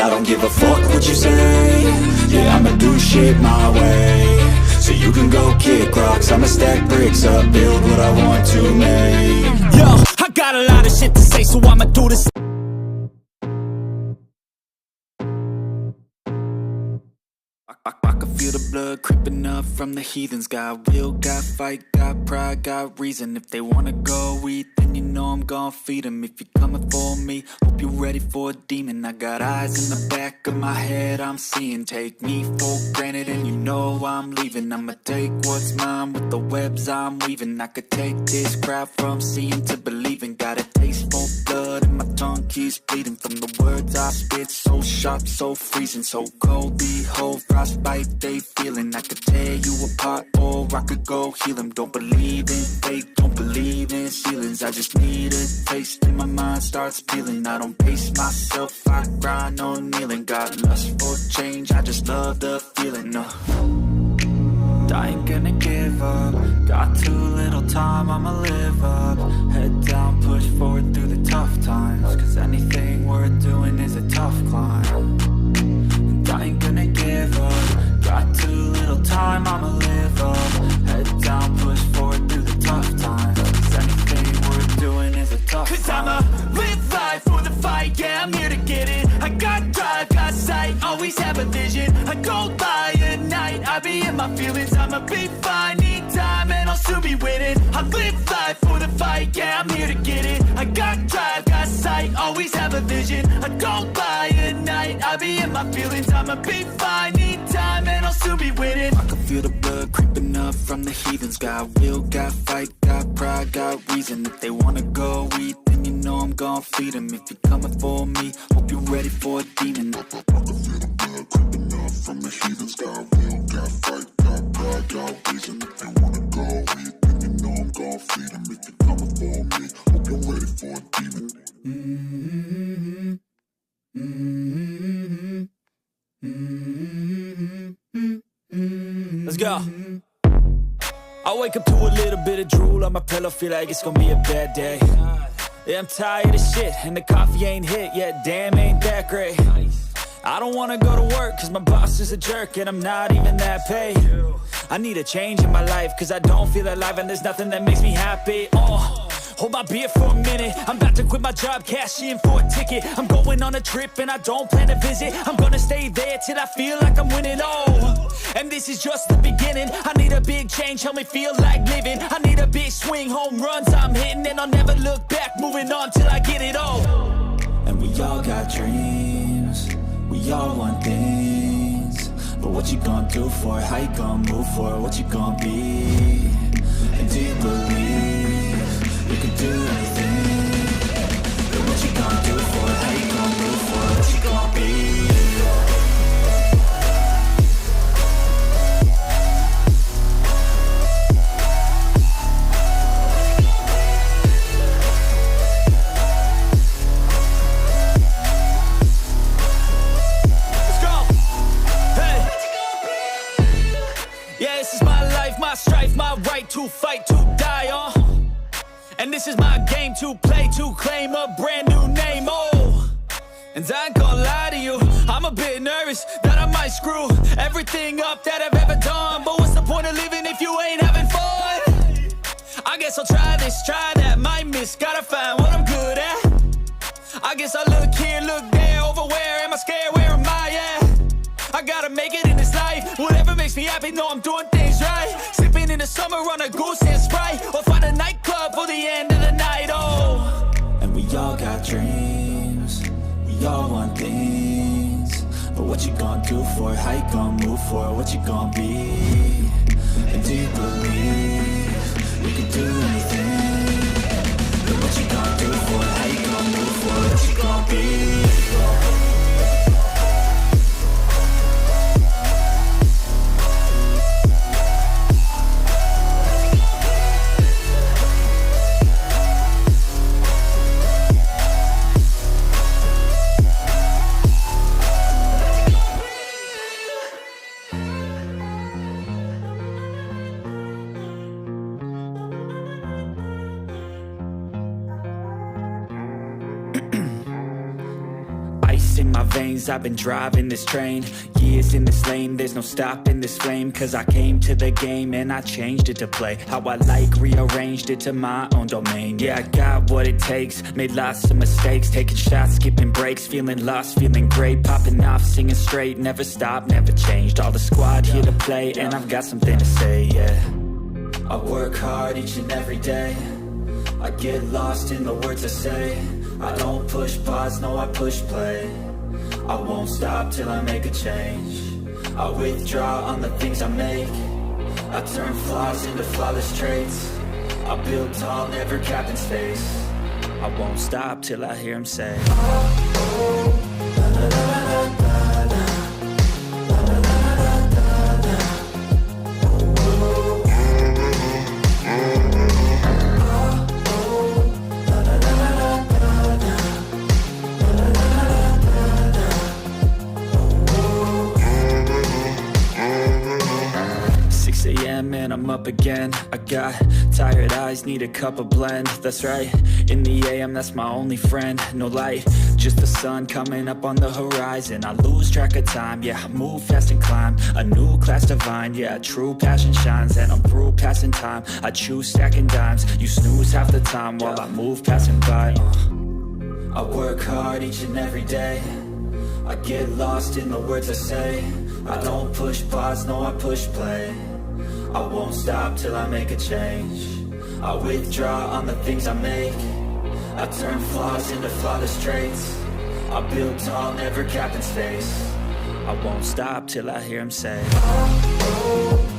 I don't give a fuck what you say. Yeah, I'ma do shit my way. So you can go kick rocks, I'ma stack bricks up, build what I want to make. Yo, I got a lot of shit to say, so I'ma do this. I can feel the blood creeping up from the heathens. Got will, got fight, got pride, got reason. If they wanna go eat, then you know I'm gon' feed them. If you're coming for me, hope you're ready for a demon. I got eyes in the back of my head, I'm seeing. Take me for granted and you know I'm leaving. I'ma take what's mine with the webs I'm weaving. I could take this crowd from seeing to believing. Got a taste for blood and my tongue keeps bleeding. From the words I spit, so sharp, so freezing. So cold, behold, frostbite they feeling. I could tear you apart or I could go heal them. Don't believe in fate, don't believe in ceilings. I just need a taste and my mind starts peeling. I don't pace myself, I grind on kneeling. Got lust for change, I just love the feeling. I ain't gonna give up. Got too little time, I'ma live up. Head down, push forward through the tough times. Cause anything worth doing is a tough climb. And I ain't gonna give up. Got too little time, I'ma live up. Head down, push forward through the tough times. Cause anything worth doing is a tough climb. Cause I'ma live life for the fight, yeah, I'm here to get it. I got drive, got sight, always have a vision. I go by at night, I be in my feelings. I'ma be fine, need time, and I'll soon be winning. I live life for the fight, yeah, I'm here to get it. I got drive, got sight, always have a vision. I go by at night, I be in my feelings. I'ma be fine, need time, and I'll soon be winning. I can feel the blood creeping up from the heathens. Got will, got fight, got pride, got reason. If they wanna go eat, then you know I'm gon' feed them. If you're coming for me, hope you're ready for a demon. I can feel the blood creeping up from the heathens. Got will, got fight, got pride, got reason. If they wanna go eat, then you know I'm gon' feed them. If you're coming for me, hope you're ready for a demon. Let's go. I wake up to a little bit of drool on my pillow, feel like it's gonna be a bad day. Yeah, I'm tired of shit, and the coffee ain't hit yet, damn, ain't that great. I don't wanna go to work, cause my boss is a jerk, and I'm not even that paid. I need a change in my life, cause I don't feel alive, and there's nothing that makes me happy. Hold my beer for a minute, I'm about to quit my job, cash in for a ticket. I'm going on a trip and I don't plan to visit. I'm gonna stay there till I feel like I'm winning, and this is just the beginning. I need a big change, help me feel like living. I need a big swing, home runs I'm hitting. And I'll never look back, moving on till I get it all. And we all got dreams, we all want things. But what you gonna do for it, how you gonna move for it, what you gonna be? And do you believe you can do anything? But what you gonna do for it, how you gonna move for it, what you gonna be? My strife, my right to fight, to die on. And this is my game to play, to claim a brand new name, And I ain't gonna lie to you, I'm a bit nervous that I might screw everything up that I've ever done. But what's the point of living if you ain't having fun? I guess I'll try this, try that, might miss, gotta find what I'm good at. I guess I look here, look there, over where am I scared, where am I at? I gotta make it in this life, whatever makes me happy, know I'm doing things right. Sipping in the summer on a goose and Sprite, or find a nightclub for the end of the night, And we all got dreams, we all want things. But what you gonna do for it, how you gonna move for it, what you gonna be? And do you believe you can do anything? But what you gonna do for it, how you gonna move for it, what you gonna be? veins, I've been driving this train. Years in this lane, there's no stopping this flame. Cause I came to the game and I changed it to play how I like, rearranged it to my own domain. Yeah, I got what it takes, made lots of mistakes, taking shots, skipping breaks, feeling lost, feeling great, popping off, singing straight, never stopped, never changed. All the squad here to play, and I've got something to say, yeah. I work hard each and every day, I get lost in the words I say. I don't push pause, no I push play. I won't stop till I make a change. I withdraw on the things I make. I turn flaws into flawless traits. I build tall, never capped in space. I won't stop till I hear him say, oh, oh, la, la, la, la, la, la. And I'm up again. I got tired eyes, need a cup of blend. That's right, in the AM, that's my only friend. No light, just the sun coming up on the horizon. I lose track of time, yeah, I move fast and climb a new class divine, yeah, true passion shines. And I'm through passing time, I choose stacking dimes. You snooze half the time while I move passing by. I work hard each and every day, I get lost in the words I say. I don't push pause, no I push play. I won't stop till I make a change. I withdraw on the things I make. I turn flaws into flawless traits. I build tall, never capped in space. I won't stop till I hear him say, oh, oh.